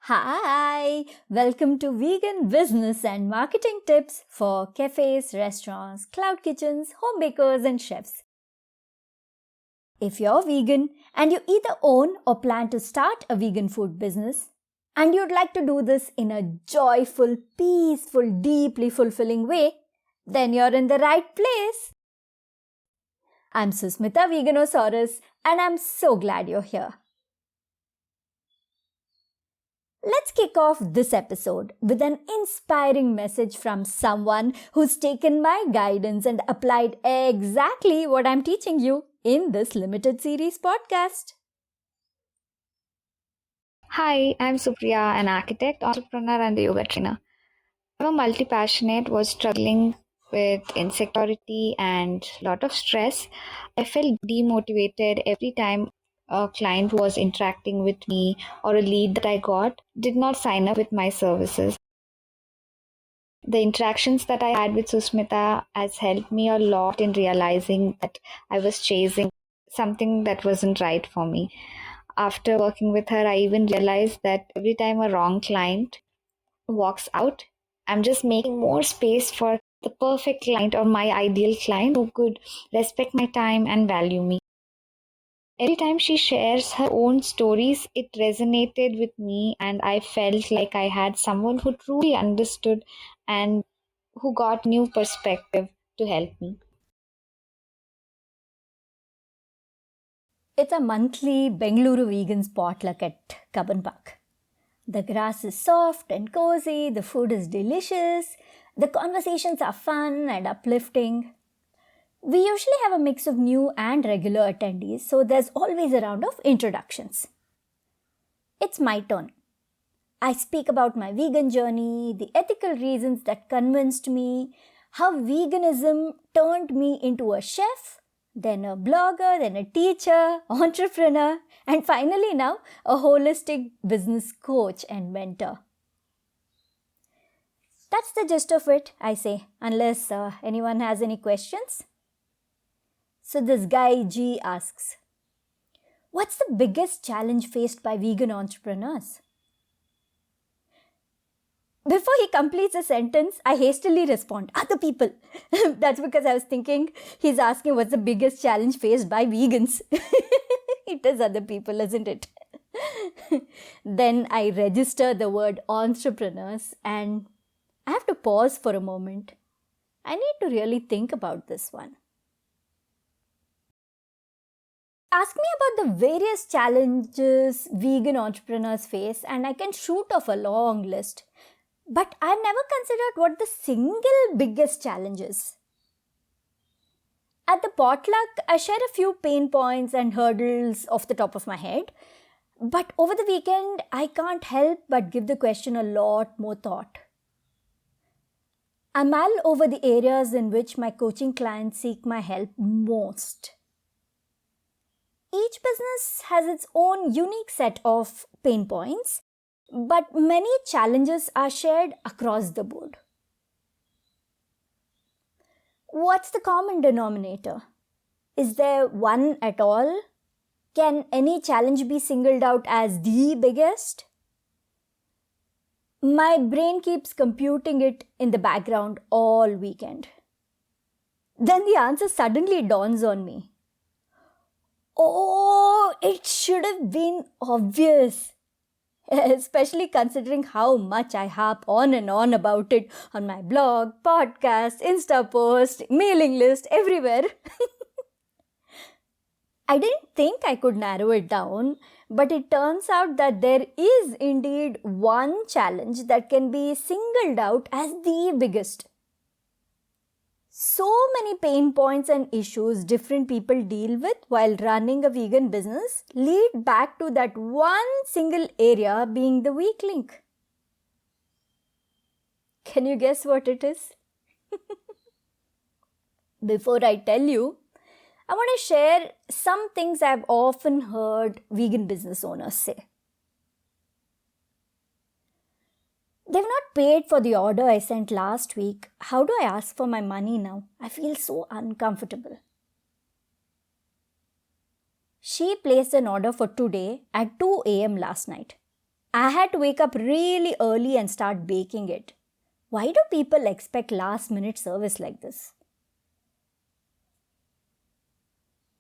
Hi, welcome to Vegan Business and Marketing Tips for cafes, restaurants, cloud kitchens, home bakers, and chefs. If you're vegan and you either own or plan to start a vegan food business, and you'd like to do this in a joyful, peaceful, deeply fulfilling way, then you're in the right place. I'm Susmitha Veganosaurus, and I'm so glad you're here. Let's kick off this episode with an inspiring message from someone who's taken my guidance and applied exactly what I'm teaching you in this limited series podcast. Hi, I'm Supriya, an architect, entrepreneur, and a yoga trainer. I'm a multi-passionate, was struggling with insecurity and a lot of stress. I felt demotivated every time a client was interacting with me or a lead that I got did not sign up with my services. The interactions that I had with Susmitha has helped me a lot in realizing that I was chasing something that wasn't right for me. After working with her, I even realized that every time a wrong client walks out, I'm just making more space for the perfect client or my ideal client who could respect my time and value me. Every time she shares her own stories, it resonated with me, and I felt like I had someone who truly understood and who got new perspective to help me. It's a monthly Bengaluru Vegans potluck at Kaban Park. The grass is soft and cozy, the food is delicious, the conversations are fun and uplifting. We usually have a mix of new and regular attendees, so there's always a round of introductions. It's my turn. I speak about my vegan journey, the ethical reasons that convinced me, how veganism turned me into a chef, then a blogger, then a teacher, entrepreneur, and finally now a holistic business coach and mentor. That's the gist of it, I say, unless anyone has any questions. So this guy G asks, what's the biggest challenge faced by vegan entrepreneurs? Before he completes a sentence, I hastily respond, other people. That's because I was thinking he's asking what's the biggest challenge faced by vegans. It is other people, isn't it? Then I register the word entrepreneurs and I have to pause for a moment. I need to really think about this one. Ask me about the various challenges vegan entrepreneurs face, and I can shoot off a long list. But I've never considered what the single biggest challenge is. At the potluck, I share a few pain points and hurdles off the top of my head. But over the weekend, I can't help but give the question a lot more thought. I mull over the areas in which my coaching clients seek my help most. Each business has its own unique set of pain points, but many challenges are shared across the board. What's the common denominator? Is there one at all? Can any challenge be singled out as the biggest? My brain keeps computing it in the background all weekend. Then the answer suddenly dawns on me. Oh, it should have been obvious. Especially considering how much I harp on and on about it on my blog, podcast, Insta post, mailing list, everywhere. I didn't think I could narrow it down, but it turns out that there is indeed one challenge that can be singled out as the biggest. So many pain points and issues different people deal with while running a vegan business lead back to that one single area being the weak link. Can you guess what it is? Before I tell you, I want to share some things I've often heard vegan business owners say. They've not paid for the order I sent last week. How do I ask for my money now? I feel so uncomfortable. She placed an order for today at 2 a.m. last night. I had to wake up really early and start baking it. Why do people expect last minute service like this?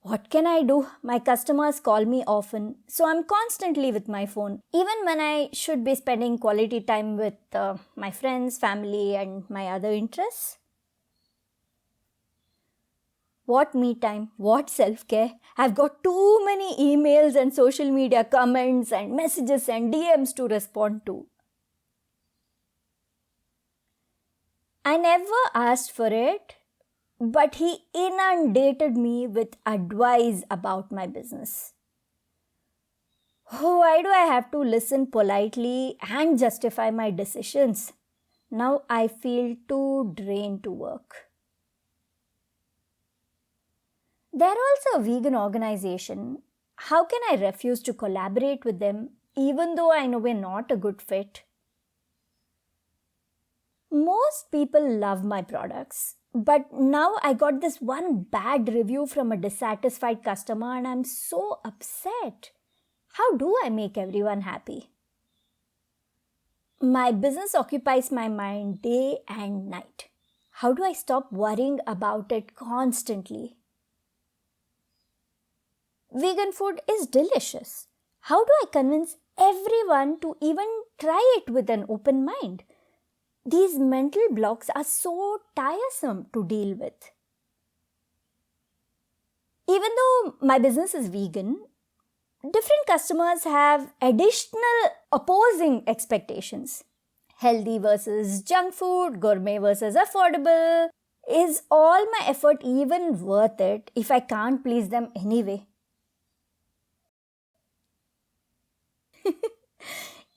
What can I do? My customers call me often, so I'm constantly with my phone, even when I should be spending quality time with my friends, family, and my other interests. What me time? What self care? I've got too many emails and social media comments and messages and DMs to respond to. I never asked for it, but he inundated me with advice about my business. Why do I have to listen politely and justify my decisions? Now I feel too drained to work. They're also a vegan organization. How can I refuse to collaborate with them even though I know we're not a good fit? Most people love my products, but now I got this one bad review from a dissatisfied customer and I'm so upset. How do I make everyone happy? My business occupies my mind day and night. How do I stop worrying about it constantly? Vegan food is delicious. How do I convince everyone to even try it with an open mind? These mental blocks are so tiresome to deal with. Even though my business is vegan, different customers have additional opposing expectations. Healthy versus junk food, gourmet versus affordable. Is all my effort even worth it if I can't please them anyway?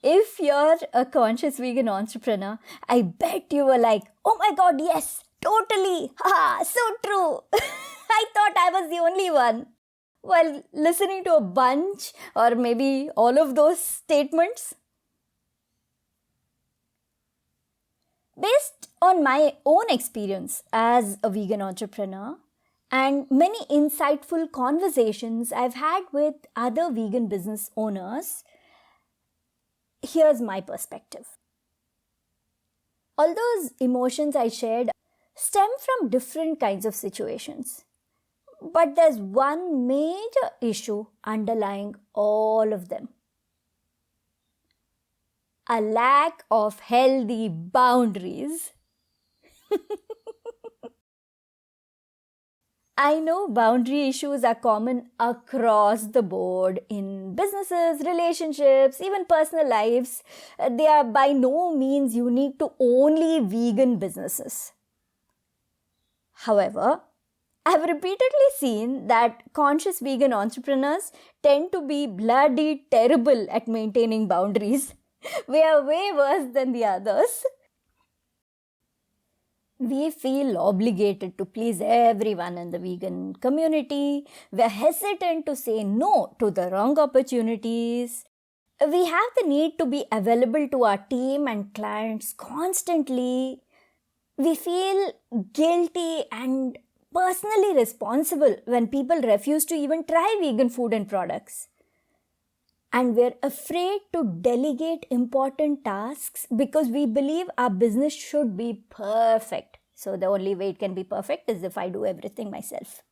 If you're a conscious vegan entrepreneur, I bet you were like, oh my god, yes, totally, haha, so true. I thought I was the only one. While listening to a bunch or maybe all of those statements. Based on my own experience as a vegan entrepreneur and many insightful conversations I've had with other vegan business owners, here's my perspective. All those emotions I shared stem from different kinds of situations. But there's one major issue underlying all of them. A lack of healthy boundaries. I know boundary issues are common across the board in businesses, relationships, even personal lives. They are by no means unique to only vegan businesses. However, I've repeatedly seen that conscious vegan entrepreneurs tend to be bloody terrible at maintaining boundaries. We are way worse than the others. We feel obligated to please everyone in the vegan community. We're hesitant to say no to the wrong opportunities. We have the need to be available to our team and clients constantly. We feel guilty and personally responsible when people refuse to even try vegan food and products. And we're afraid to delegate important tasks because we believe our business should be perfect. So the only way it can be perfect is if I do everything myself.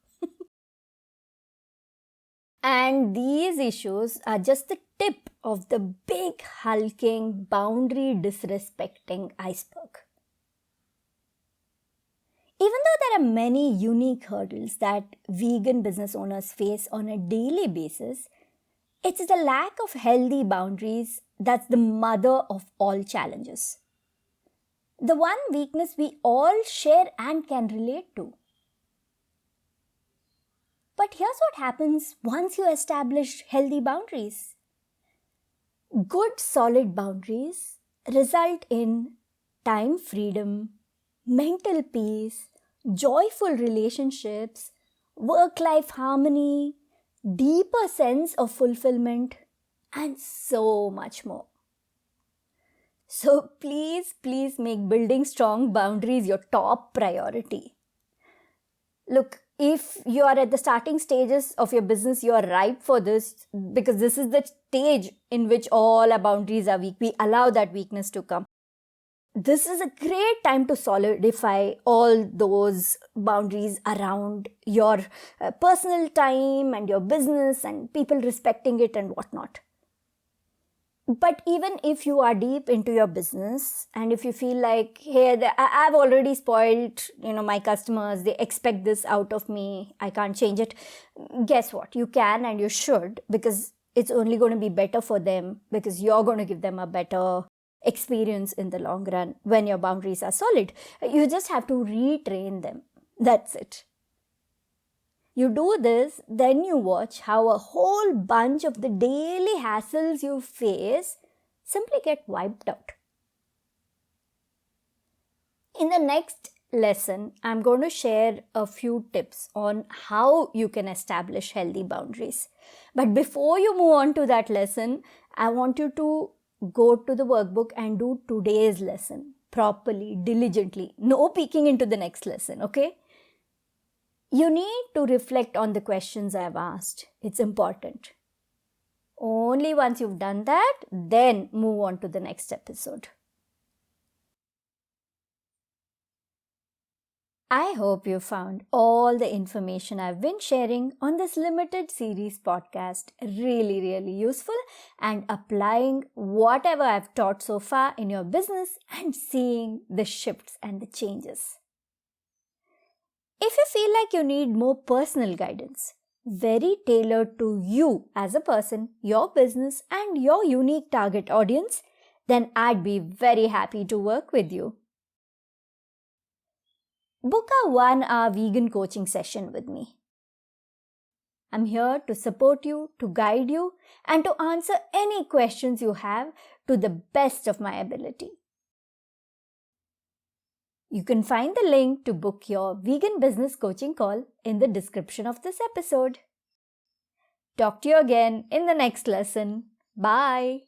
And these issues are just the tip of the big hulking, boundary disrespecting iceberg. Even though there are many unique hurdles that vegan business owners face on a daily basis, it's the lack of healthy boundaries that's the mother of all challenges. The one weakness we all share and can relate to. But here's what happens once you establish healthy boundaries. Good, solid boundaries result in time freedom, mental peace, joyful relationships, work-life harmony, deeper sense of fulfillment, and so much more. So please make building strong boundaries your top priority. Look, If you are at the starting stages of your business, you are ripe for this, because this is the stage in which all our boundaries are weak. We allow that weakness to come. This is a great time to solidify all those boundaries around your personal time and your business and people respecting it and whatnot. But even if you are deep into your business and if you feel like, hey, I've already spoiled, my customers, they expect this out of me, I can't change it. Guess what? You can and you should, because it's only going to be better for them, because you're going to give them a better experience in the long run when your boundaries are solid. You just have to retrain them. That's it. You do this, then you watch how a whole bunch of the daily hassles you face simply get wiped out. In the next lesson, I'm going to share a few tips on how you can establish healthy boundaries. But before you move on to that lesson, I want you to go to the workbook and do today's lesson properly, diligently. No peeking into the next lesson, okay? You need to reflect on the questions I've asked. It's important. Only once you've done that, then move on to the next episode. I hope you found all the information I've been sharing on this limited series podcast really, really useful and applying whatever I've taught so far in your business and seeing the shifts and the changes. If you feel like you need more personal guidance, very tailored to you as a person, your business, and your unique target audience, then I'd be very happy to work with you. Book a 1-hour vegan coaching session with me. I'm here to support you, to guide you, and to answer any questions you have to the best of my ability. You can find the link to book your vegan business coaching call in the description of this episode. Talk to you again in the next lesson. Bye.